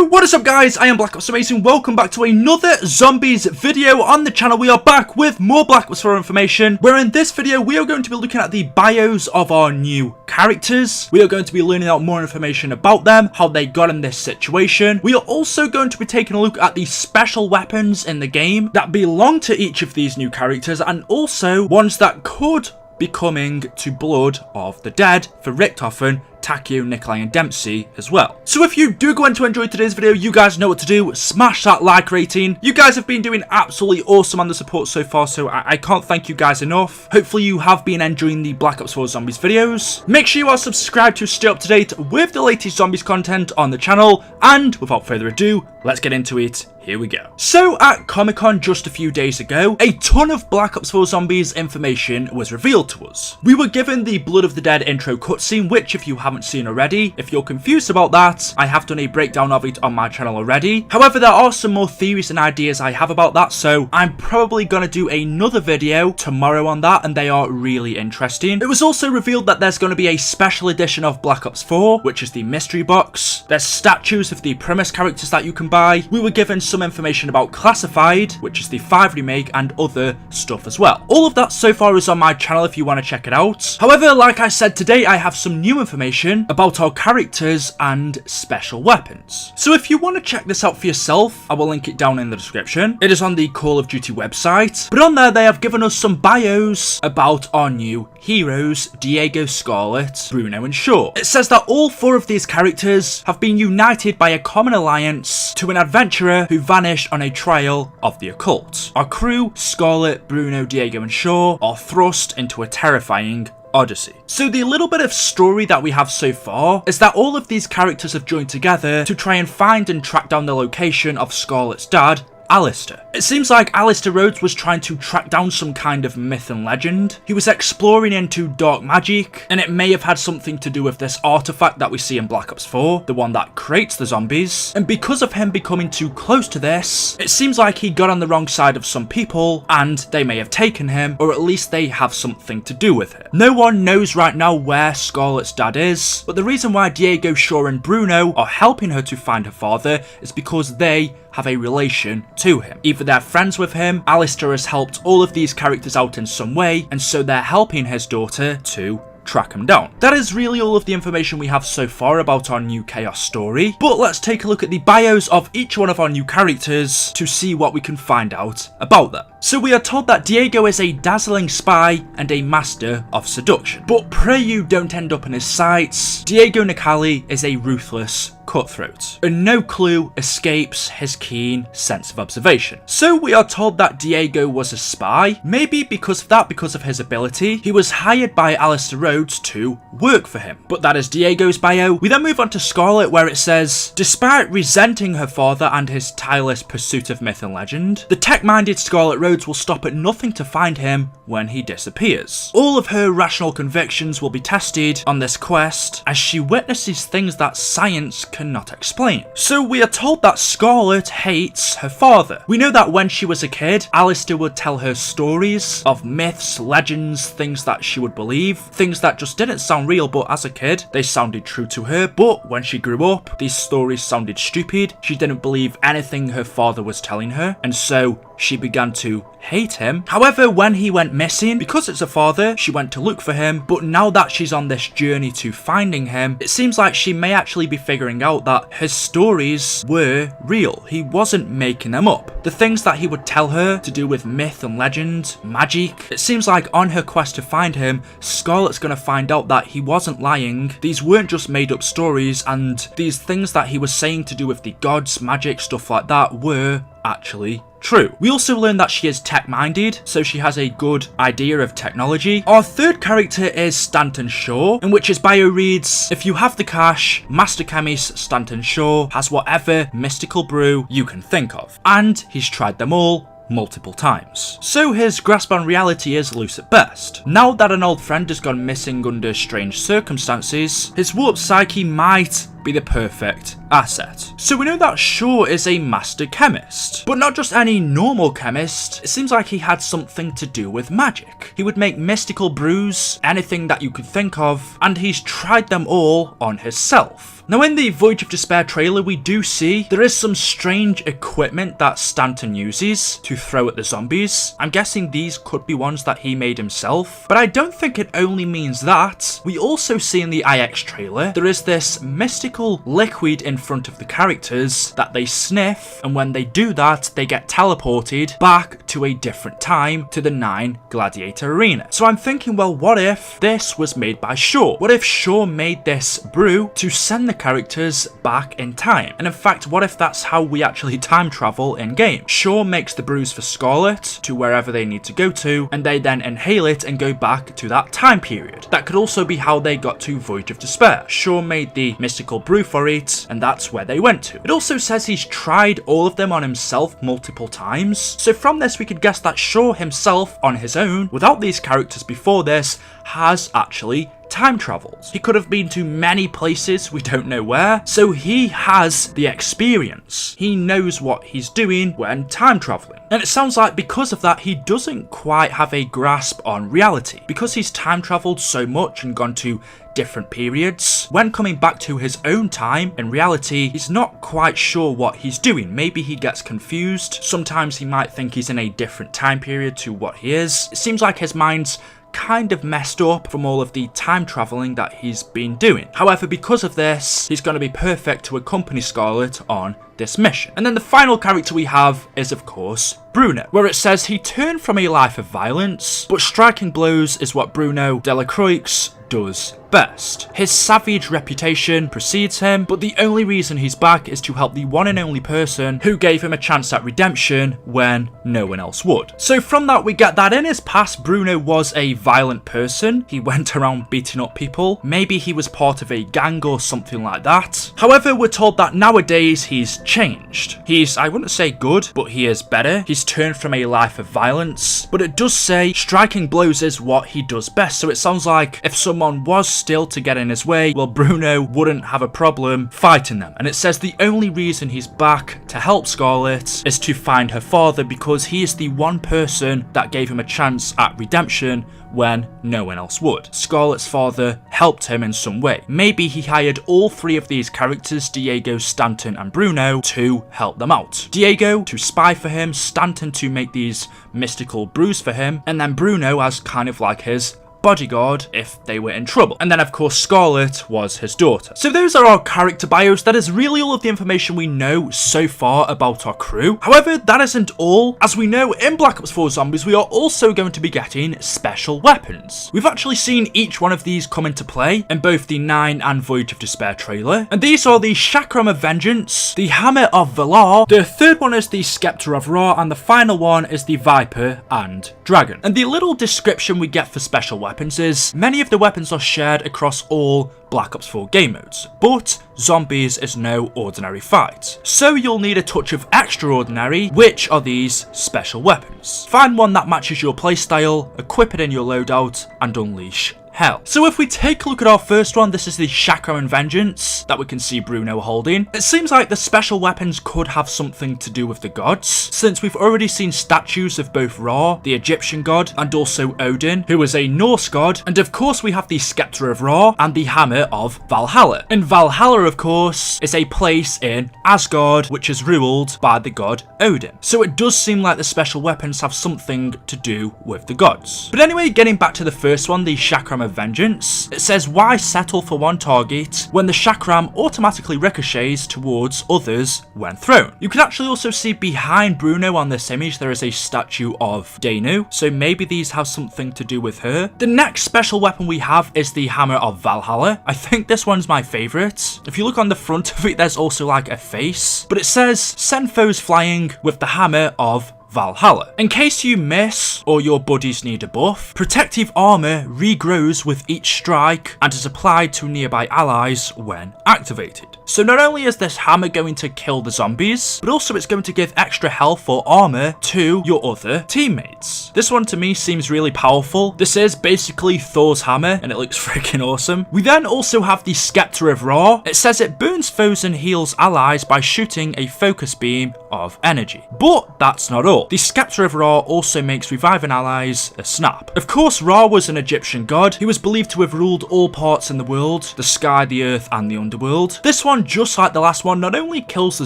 What is up guys, I am BlackOpsAmazing, welcome back to another zombies video on the channel. We are back with more Black Ops 4 information, where in this video we are going to be looking at the bios of our new characters. We are going to be learning out more information about them, how they got in this situation. We are also going to be taking a look at the special weapons in the game that belong to each of these new characters, and also ones that could be coming to Blood of the Dead for RICHTOFEN, Takeo, Nikolai and Dempsey as well. So if you do go on to enjoy today's video, you guys know what to do. Smash that like rating. You guys have been doing absolutely awesome on the support so far, so I can't thank you guys enough. Hopefully you have been enjoying the Black Ops 4 Zombies videos. Make sure you are subscribed to stay up to date with the latest zombies content on the channel, and without further ado, let's get into it. Here we go. So at Comic-Con just a few days ago, a ton of Black Ops 4 Zombies information was revealed to us. We were given the Blood of the Dead intro cutscene, which if you haven't seen already, if you're confused about that, I have done a breakdown of it on my channel already. However, there are some more theories and ideas I have about that, so I'm probably going to do another video tomorrow on that, and they are really interesting. It was also revealed that there's going to be a special edition of Black Ops 4, which is the mystery box. There's statues of the premise characters that you can buy. We were given some information about Classified, which is the 5 remake, and other stuff as well. All of that so far is on my channel if you want to check it out. However, like I said, today I have some new information about our characters and special weapons. So if you want to check this out for yourself, I will link it down in the description. It is on the Call of Duty website, but on there they have given us some bios about our new heroes, Diego, Scarlet, Bruno and Shaw. It says that all 4 of these characters have been united by a common alliance to an adventurer who vanished on a trial of the occult. Our crew, Scarlet, Bruno, Diego and Shaw, are thrust into a terrifying odyssey. So the little bit of story that we have so far is that all of these characters have joined together to try and find and track down the location of Scarlet's dad, Alistair. It seems like Alistair Rhodes was trying to track down some kind of myth and legend. He was exploring into dark magic, and it may have had something to do with this artifact that we see in Black Ops 4, the one that creates the zombies. And because of him becoming too close to this, it seems like he got on the wrong side of some people, and they may have taken him, or at least they have something to do with it. No one knows right now where Scarlet's dad is, but the reason why Diego, Shaw and Bruno are helping her to find her father is because they have a relation to him. Either they're friends with him, Alistair has helped all of these characters out in some way, and so they're helping his daughter to track him down. That is really all of the information we have so far about our new Chaos story, but let's take a look at the bios of each one of our new characters to see what we can find out about them. So we are told that Diego is a dazzling spy and a master of seduction, but pray you don't end up in his sights. Diego Nikolai is a ruthless cutthroat, and no clue escapes his keen sense of observation. So we are told that Diego was a spy, maybe because of his ability. He was hired by Alistair Rhodes to work for him, but that is Diego's bio. We then move on to Scarlet, where it says, despite resenting her father and his tireless pursuit of myth and legend, the tech-minded Scarlet Rhodes will stop at nothing to find him when he disappears. All of her rational convictions will be tested on this quest as she witnesses things that science cannot explain. So we are told that Scarlet hates her father. We know that when she was a kid, Alistair would tell her stories of myths, legends, things that she would believe, things that just didn't sound real, but as a kid, they sounded true to her. But when she grew up, these stories sounded stupid. She didn't believe anything her father was telling her, and so she began to hate him. However, when he went missing, because it's her father, she went to look for him, but now that she's on this journey to finding him, it seems like she may actually be figuring out that his stories were real. He wasn't making them up. The things that he would tell her to do with myth and legend, magic, it seems like on her quest to find him, Scarlet's gonna find out that he wasn't lying. These weren't just made up stories, and these things that he was saying to do with the gods, magic, stuff like that were actually true. We also learn that she is tech-minded, so she has a good idea of technology. Our third character is Stanton Shaw, in which his bio reads, if you have the cash, Master Chemist Stanton Shaw has whatever mystical brew you can think of, and he's tried them all multiple times. So his grasp on reality is loose at best. Now that an old friend has gone missing under strange circumstances, his warped psyche might be be the perfect asset. So we know that Shaw is a master chemist, but not just any normal chemist. It seems like he had something to do with magic. He would make mystical brews, anything that you could think of, and he's tried them all on himself. Now in the Voyage of Despair trailer, we do see there is some strange equipment that Stanton uses to throw at the zombies. I'm guessing these could be ones that he made himself, but I don't think it only means that. We also see in the IX trailer, there is this mystical liquid in front of the characters that they sniff, and when they do that, they get teleported back to a different time, to the 9 Gladiator Arena. So I'm thinking, well, what if this was made by Shaw? What if Shaw made this brew to send the characters back in time? And in fact, what if that's how we actually time travel in game? Shaw makes the brews for Scarlet to wherever they need to go to, and they then inhale it and go back to that time period. That could also be how they got to Voyage of Despair. Shaw made the mystical brew for it, and that's where they went to. It also says he's tried all of them on himself multiple times, so from this we could guess that Shaw himself on his own, without these characters before this, has actually time travels. He could have been to many places, we don't know where, so he has the experience. He knows what he's doing when time traveling. And it sounds like because of that, he doesn't quite have a grasp on reality. Because he's time traveled so much and gone to different periods, when coming back to his own time in reality, he's not quite sure what he's doing. Maybe he gets confused. Sometimes he might think he's in a different time period to what he is. It seems like his mind's kind of messed up from all of the time traveling that he's been doing. However, because of this, he's going to be perfect to accompany Scarlet on this mission. And then the final character we have is, of course, Bruno, where it says he turned from a life of violence, but striking blows is what Bruno Delacroix does best. His savage reputation precedes him, but the only reason he's back is to help the one and only person who gave him a chance at redemption when no one else would. So from that we get that in his past, Bruno was a violent person. He went around beating up people. Maybe he was part of a gang or something like that. However, we're told that nowadays he's changed. He's, I wouldn't say good, but he is better. He's turned from a life of violence, but it does say striking blows is what he does best. So it sounds like if someone was still to get in his way, well, Bruno wouldn't have a problem fighting them. And it says the only reason he's back to help Scarlet is to find her father, because he is the one person that gave him a chance at redemption when no one else would. Scarlet's father helped him in some way. Maybe he hired all three of these characters, Diego, Stanton and Bruno, to help them out. Diego to spy for him, Stanton to make these mystical brews for him, and then Bruno as kind of like his bodyguard if they were in trouble. And then of course Scarlet was his daughter. So those are our character bios. That is really all of the information we know so far about our crew. However, that isn't all. As we know, in Black Ops 4 Zombies we are also going to be getting special weapons. We've actually seen each one of these come into play in both the 9 and Voyage of Despair trailer, and these are the Chakram of Vengeance, the Hammer of Valar, the third one is the Scepter of Ra, and the final one is the Viper and Dragon. And the little description we get for special weapons is many of the weapons are shared across all Black Ops 4 game modes, but Zombies is no ordinary fight. So you'll need a touch of extraordinary, which are these special weapons. Find one that matches your playstyle, equip it in your loadout, and unleash hell. So if we take a look at our first one, this is the Chakram and Vengeance that we can see Bruno holding. It seems like the special weapons could have something to do with the gods, since we've already seen statues of both Ra, the Egyptian god, and also Odin, who is a Norse god, and of course we have the Scepter of Ra and the Hammer of Valhalla. And Valhalla, of course, is a place in Asgard which is ruled by the god Odin. So it does seem like the special weapons have something to do with the gods. But anyway, getting back to the first one, the Chakram of Vengeance, it says why settle for one target when the Chakram automatically ricochets towards others when thrown. You can actually also see behind Bruno on this image there is a statue of Danu, so maybe these have something to do with her. The next special weapon we have is the Hammer of Valhalla. I think this one's my favourite. If you look on the front of it, there's also like a face, but it says send foes flying with the Hammer of Valhalla. In case you miss or your buddies need a buff, protective armor regrows with each strike and is applied to nearby allies when activated. So not only is this hammer going to kill the zombies, but also it's going to give extra health or armor to your other teammates. This one to me seems really powerful. This is basically Thor's hammer and it looks freaking awesome. We then also have the Scepter of Ra. It says it burns foes and heals allies by shooting a focus beam of energy. But that's not all. The Scepter of Ra also makes reviving allies a snap. Of course, Ra was an Egyptian god who was believed to have ruled all parts in the world, the sky, the earth, and the underworld. This one, just like the last one, not only kills the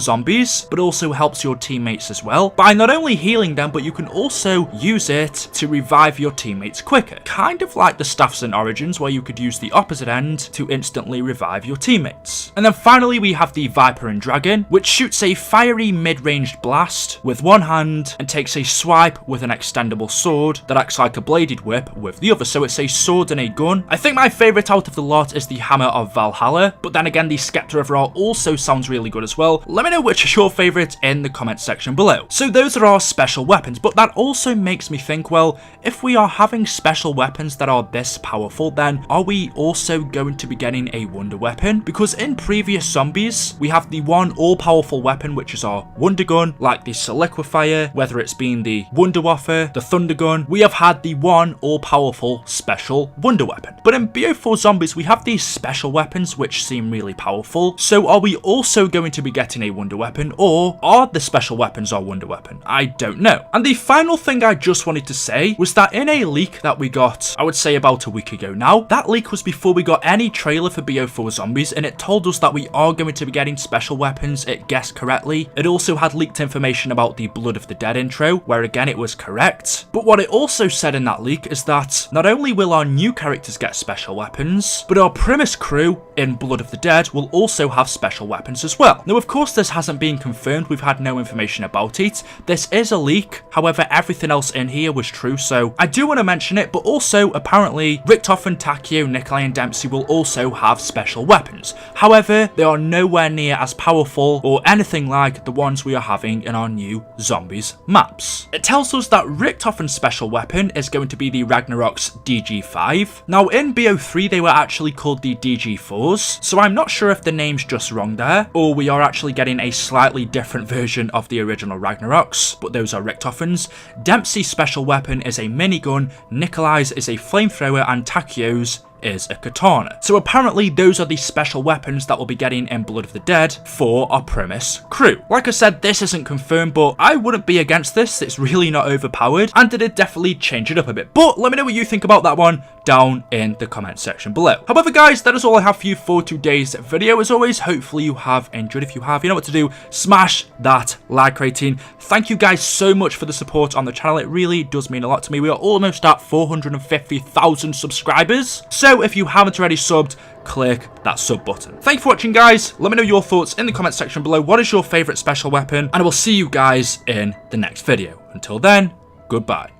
zombies, but also helps your teammates as well, by not only healing them, but you can also use it to revive your teammates quicker. Kind of like the staffs in Origins, where you could use the opposite end to instantly revive your teammates. And then finally, we have the Viper and Dragon, which shoots a fiery mid-ranged blast with one hand and takes a swipe with an extendable sword that acts like a bladed whip with the other. So it's a sword and a gun. I think my favorite out of the lot is the Hammer of Valhalla, but then again, the Scepter of Ra also sounds really good as well. Let me know which is your favorite in the comment section below. So those are our special weapons, but that also makes me think, well, if we are having special weapons that are this powerful, then are we also going to be getting a wonder weapon? Because in previous zombies, we have the one all-powerful weapon, which is our wonder gun, like the Soliquifier, whether it's been the Wonder Wafer, the Thunder Gun. We have had the one all-powerful special wonder weapon. But in BO4 Zombies, we have these special weapons which seem really powerful. So are we also going to be getting a wonder weapon, or are the special weapons our wonder weapon? I don't know. And the final thing I just wanted to say was that in a leak that we got, I would say about a week ago now, that leak was before we got any trailer for BO4 Zombies, and it told us that we are going to be getting special weapons. It guessed correctly. It also had leaked information about the Blood of the Dead intro, where again it was correct. But what it also said in that leak is that not only will our new characters get special weapons, but our premise crew in Blood of the Dead will also have special weapons as well. Now, of course, this hasn't been confirmed. We've had no information about it. This is a leak. However, everything else in here was true, so I do want to mention it. But also, apparently, RICHTOFEN, Takeo, Nikolai, and Dempsey will also have special weapons. However, they are nowhere near as powerful or anything like the ones we are having in our new Zombies maps. It tells us that RICHTOFEN's special weapon is going to be the Ragnarok's DG5. Now, in BO3, they were actually called the DG4s, so I'm not sure if the name's just wrong there, or we are actually getting a slightly different version of the original Ragnaroks, but those are RICHTOFEN's. Dempsey's special weapon is a minigun, Nikolai's is a flamethrower, and Takeo's is a katana. So apparently those are the special weapons that we'll be getting in Blood of the Dead for our premise crew. Like I said, this isn't confirmed, but I wouldn't be against this. It's really not overpowered, and it did definitely change it up a bit. But let me know what you think about that one down in the comment section below. However, guys, that is all I have for you for today's video. As always, hopefully you have enjoyed. If you have, you know what to do. Smash that like rating. Thank you guys so much for the support on the channel. It really does mean a lot to me. We are almost at 450,000 subscribers. So if you haven't already subbed, click that sub button. Thank you for watching, guys. Let me know your thoughts in the comment section below. What is your favorite special weapon? And I will see you guys in the next video. Until then, goodbye.